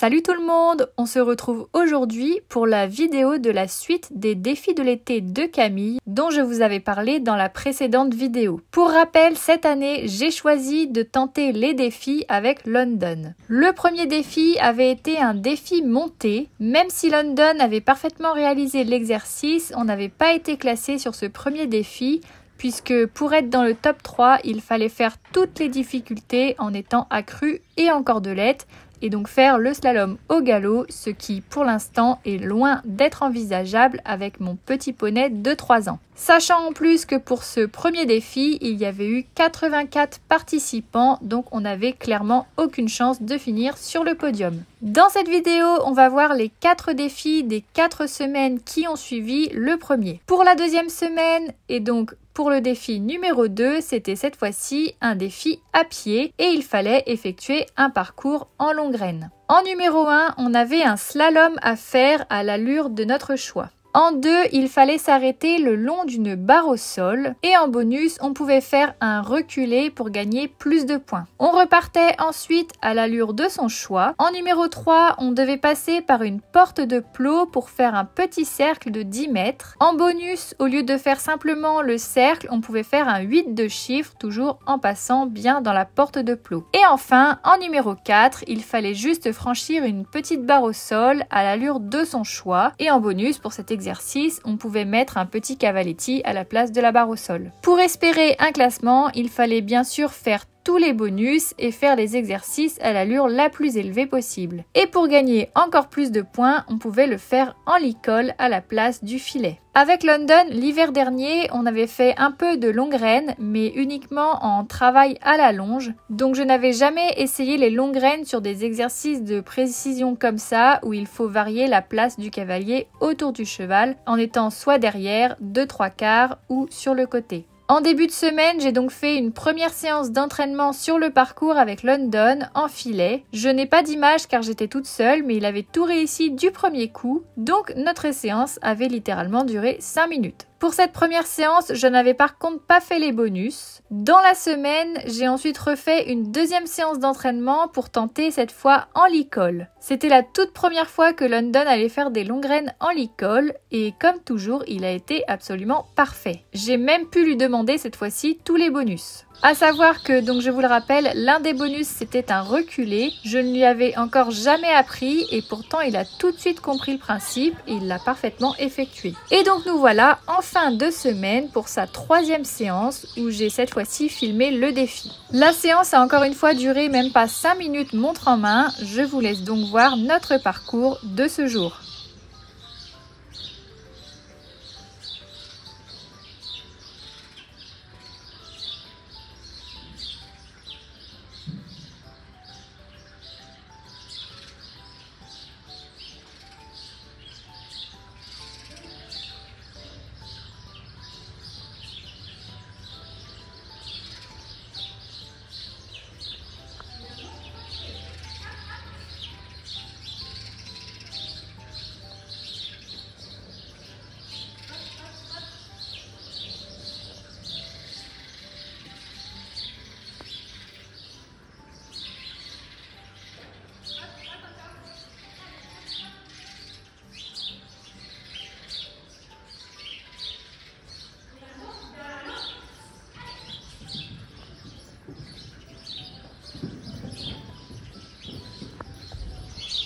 Salut tout le monde, on se retrouve aujourd'hui pour la vidéo de la suite des défis de l'été de Camille dont je vous avais parlé dans la précédente vidéo. Pour rappel, cette année, j'ai choisi de tenter les défis avec London. Le premier défi avait été un défi monté. Même si London avait parfaitement réalisé l'exercice, on n'avait pas été classé sur ce premier défi puisque pour être dans le top 3, il fallait faire toutes les difficultés en étant accru et en cordelette, et donc faire le slalom au galop, ce qui pour l'instant est loin d'être envisageable avec mon petit poney de 3 ans. Sachant en plus que pour ce premier défi, il y avait eu 84 participants, donc on n'avait clairement aucune chance de finir sur le podium. Dans cette vidéo, on va voir les 4 défis des 4 semaines qui ont suivi le premier. Pour la deuxième semaine, et donc pour le défi numéro 2, c'était cette fois-ci un défi à pied et il fallait effectuer un parcours en longue graine. En numéro 1, on avait un slalom à faire à l'allure de notre choix. En 2, il fallait s'arrêter le long d'une barre au sol et en bonus, on pouvait faire un reculé pour gagner plus de points. On repartait ensuite à l'allure de son choix. En numéro 3, on devait passer par une porte de plot pour faire un petit cercle de 10 mètres. En bonus, au lieu de faire simplement le cercle, on pouvait faire un 8 de chiffre, toujours en passant bien dans la porte de plot. Et enfin, en numéro 4, il fallait juste franchir une petite barre au sol à l'allure de son choix. Et en bonus, pour cet exercice, on pouvait mettre un petit cavaletti à la place de la barre au sol. Pour espérer un classement, il fallait bien sûr faire tous les bonus et faire les exercices à l'allure la plus élevée possible. Et pour gagner encore plus de points, on pouvait le faire en licol à la place du filet. Avec London, l'hiver dernier, on avait fait un peu de longue graine, mais uniquement en travail à la longe. Donc je n'avais jamais essayé les longues graines sur des exercices de précision comme ça, où il faut varier la place du cavalier autour du cheval, en étant soit derrière, 2/3 ou sur le côté. En début de semaine, j'ai donc fait une première séance d'entraînement sur le parcours avec London en filet. Je n'ai pas d'image car j'étais toute seule, mais il avait tout réussi du premier coup, donc notre séance avait littéralement duré 5 minutes. Pour cette première séance, je n'avais par contre pas fait les bonus. Dans la semaine, j'ai ensuite refait une deuxième séance d'entraînement pour tenter cette fois en licol. C'était la toute première fois que London allait faire des longues graines en licol et comme toujours, il a été absolument parfait. J'ai même pu lui demander cette fois-ci tous les bonus. À savoir que, donc je vous le rappelle, l'un des bonus c'était un reculé. Je ne lui avais encore jamais appris et pourtant il a tout de suite compris le principe et il l'a parfaitement effectué. Et donc nous voilà en fin de semaine pour sa 3e séance où j'ai cette fois-ci filmé le défi. La séance a encore une fois duré même pas 5 minutes montre en main. Je vous laisse donc voir notre parcours de ce jour.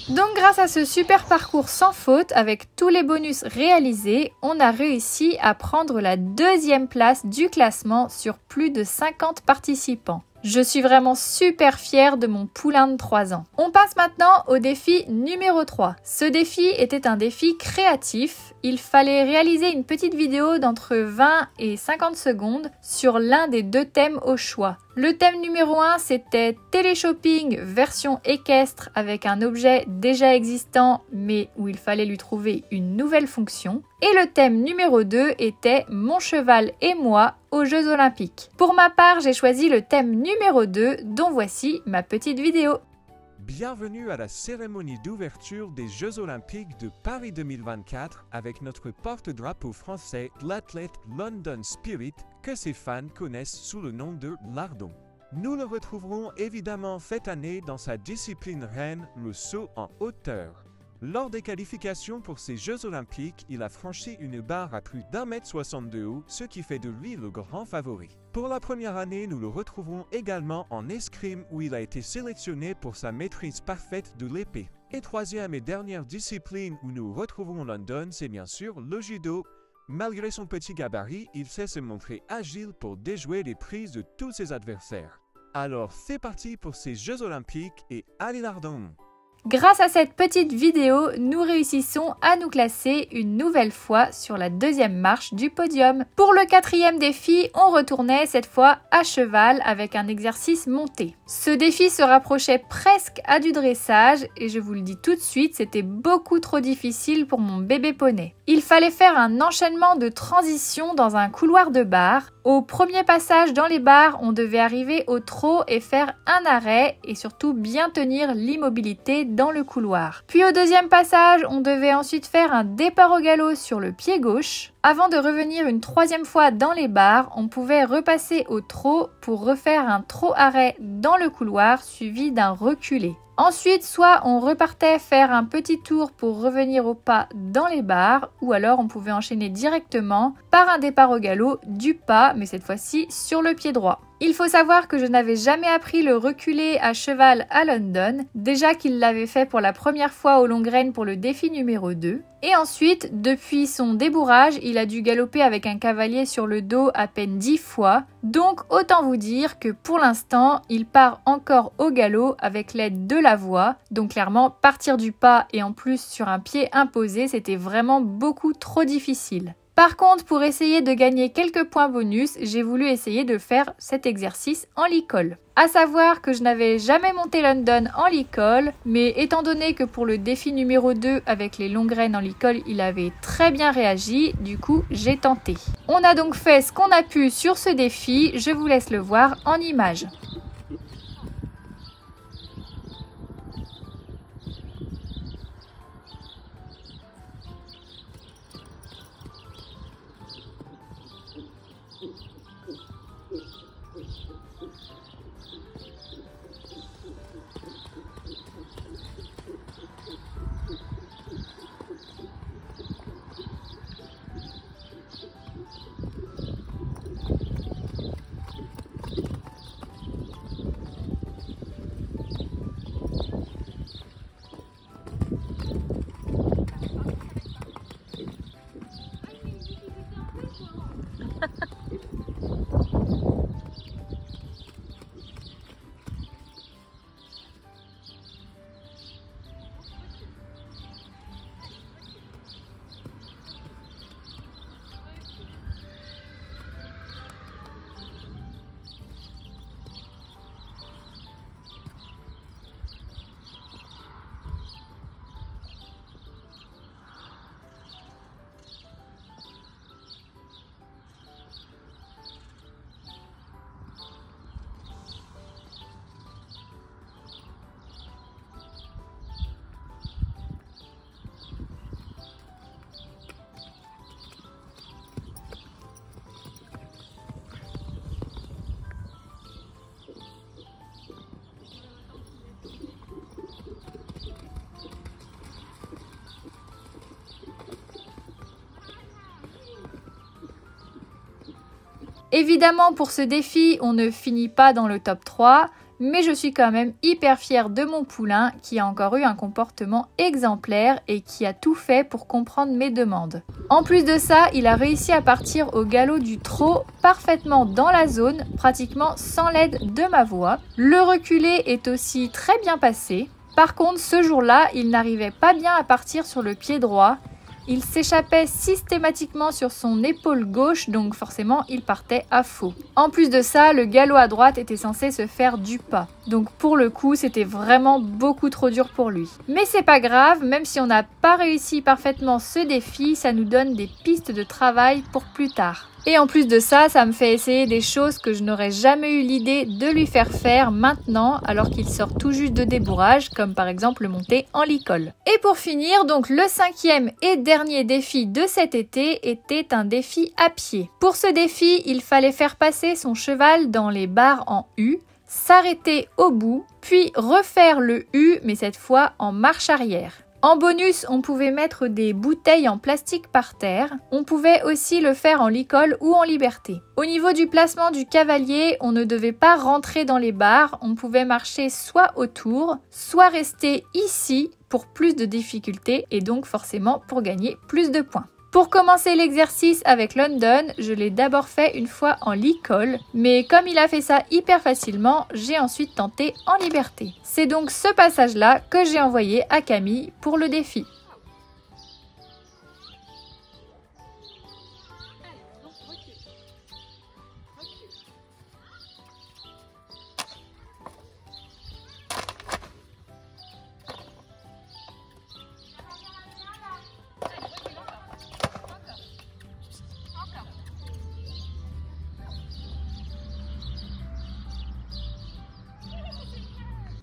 Donc grâce à ce super parcours sans faute, avec tous les bonus réalisés, on a réussi à prendre la 2e place du classement sur plus de 50 participants. Je suis vraiment super fière de mon poulain de 3 ans. On passe maintenant au défi numéro 3. Ce défi était un défi créatif. Il fallait réaliser une petite vidéo d'entre 20 et 50 secondes sur l'un des 2 thèmes au choix. Le thème numéro 1, c'était téléshopping version équestre avec un objet déjà existant mais où il fallait lui trouver une nouvelle fonction. Et le thème numéro 2 était mon cheval et moi aux Jeux Olympiques. Pour ma part, j'ai choisi le thème numéro 2 dont voici ma petite vidéo. Bienvenue à la cérémonie d'ouverture des Jeux Olympiques de Paris 2024 avec notre porte-drapeau français, l'athlète London Spirit, que ses fans connaissent sous le nom de Lardon. Nous le retrouverons évidemment cette année dans sa discipline reine, le saut en hauteur. Lors des qualifications pour ces Jeux Olympiques, il a franchi une barre à plus d'1,60 m de haut, ce qui fait de lui le grand favori. Pour la première année, nous le retrouverons également en escrime où il a été sélectionné pour sa maîtrise parfaite de l'épée. Et troisième et dernière discipline où nous retrouverons London, c'est bien sûr le judo. Malgré son petit gabarit, il sait se montrer agile pour déjouer les prises de tous ses adversaires. Alors c'est parti pour ces Jeux Olympiques et allez lardon! Grâce à cette petite vidéo, nous réussissons à nous classer une nouvelle fois sur la deuxième marche du podium. Pour le quatrième défi, on retournait cette fois à cheval avec un exercice monté. Ce défi se rapprochait presque à du dressage et je vous le dis tout de suite, c'était beaucoup trop difficile pour mon bébé poney. Il fallait faire un enchaînement de transitions dans un couloir de bar. Au premier passage dans les bars, on devait arriver au trot et faire un arrêt et surtout bien tenir l'immobilité dans le couloir. Puis au deuxième passage, on devait ensuite faire un départ au galop sur le pied gauche. Avant de revenir une troisième fois dans les bars, on pouvait repasser au trot pour refaire un trot arrêt dans le couloir suivi d'un reculé. Ensuite, soit on repartait faire un petit tour pour revenir au pas dans les bars, ou alors on pouvait enchaîner directement par un départ au galop du pas, mais cette fois-ci sur le pied droit. Il faut savoir que je n'avais jamais appris le reculé à cheval à London, déjà qu'il l'avait fait pour la première fois au Longren pour le défi numéro 2. Et ensuite, depuis son débourrage, il a dû galoper avec un cavalier sur le dos à peine 10 fois. Donc autant vous dire que pour l'instant, il part encore au galop avec l'aide de la voix. Donc clairement, partir du pas et en plus sur un pied imposé, c'était vraiment beaucoup trop difficile. Par contre, pour essayer de gagner quelques points bonus, j'ai voulu essayer de faire cet exercice en licol. À savoir que je n'avais jamais monté London en licol, mais étant donné que pour le défi numéro 2 avec les Longren en licol, il avait très bien réagi, du coup j'ai tenté. On a donc fait ce qu'on a pu sur ce défi, je vous laisse le voir en images. Évidemment, pour ce défi, on ne finit pas dans le top 3, mais je suis quand même hyper fière de mon poulain qui a encore eu un comportement exemplaire et qui a tout fait pour comprendre mes demandes. En plus de ça, il a réussi à partir au galop du trot parfaitement dans la zone, pratiquement sans l'aide de ma voix. Le reculé est aussi très bien passé. Par contre, ce jour-là, il n'arrivait pas bien à partir sur le pied droit. Il s'échappait systématiquement sur son épaule gauche, donc forcément il partait à faux. En plus de ça, le galop à droite était censé se faire du pas. Donc pour le coup, c'était vraiment beaucoup trop dur pour lui. Mais c'est pas grave, même si on n'a pas réussi parfaitement ce défi, ça nous donne des pistes de travail pour plus tard. Et en plus de ça, ça me fait essayer des choses que je n'aurais jamais eu l'idée de lui faire faire maintenant, alors qu'il sort tout juste de débourrage, comme par exemple le monter en licol. Et pour finir, donc le cinquième et dernier défi de cet été était un défi à pied. Pour ce défi, il fallait faire passer son cheval dans les barres en U, s'arrêter au bout, puis refaire le U, mais cette fois en marche arrière. En bonus, on pouvait mettre des bouteilles en plastique par terre. On pouvait aussi le faire en licol ou en liberté. Au niveau du placement du cavalier, on ne devait pas rentrer dans les barres. On pouvait marcher soit autour, soit rester ici pour plus de difficultés et donc forcément pour gagner plus de points. Pour commencer l'exercice avec London, je l'ai d'abord fait une fois en licol, mais comme il a fait ça hyper facilement, j'ai ensuite tenté en liberté. C'est donc ce passage-là que j'ai envoyé à Camille pour le défi.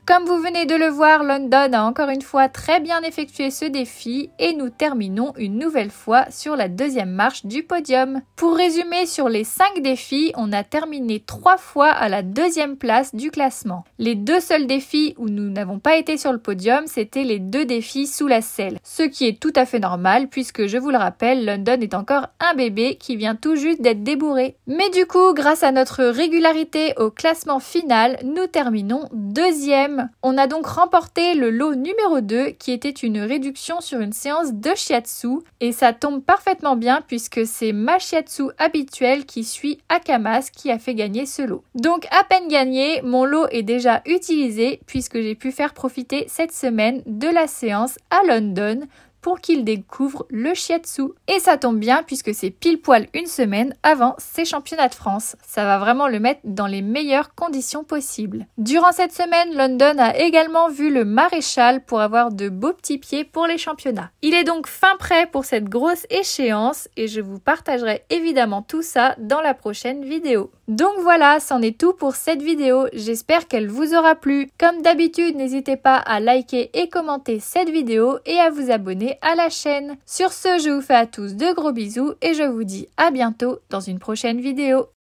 Comme vous venez de le voir, London a encore une fois très bien effectué ce défi et nous terminons une nouvelle fois sur la deuxième marche du podium. Pour résumer, sur les 5 défis, on a terminé 3 fois à la deuxième place du classement. Les 2 seuls défis où nous n'avons pas été sur le podium, c'était les 2 défis sous la selle. Ce qui est tout à fait normal puisque, je vous le rappelle, London est encore un bébé qui vient tout juste d'être débourré. Mais du coup, grâce à notre régularité au classement final, nous terminons deuxième. On a donc remporté le lot numéro 2 qui était une réduction sur une séance de shiatsu et ça tombe parfaitement bien puisque c'est ma shiatsu habituelle qui suit Akamas qui a fait gagner ce lot. Donc à peine gagné, mon lot est déjà utilisé puisque j'ai pu faire profiter cette semaine de la séance à London pour qu'il découvre le shiatsu. Et ça tombe bien puisque c'est pile poil une semaine avant ses championnats de France. Ça va vraiment le mettre dans les meilleures conditions possibles. Durant cette semaine, London a également vu le maréchal pour avoir de beaux petits pieds pour les championnats. Il est donc fin prêt pour cette grosse échéance et je vous partagerai évidemment tout ça dans la prochaine vidéo. Donc voilà, c'en est tout pour cette vidéo. J'espère qu'elle vous aura plu. Comme d'habitude, n'hésitez pas à liker et commenter cette vidéo et à vous abonner à la chaîne. Sur ce, je vous fais à tous de gros bisous et je vous dis à bientôt dans une prochaine vidéo.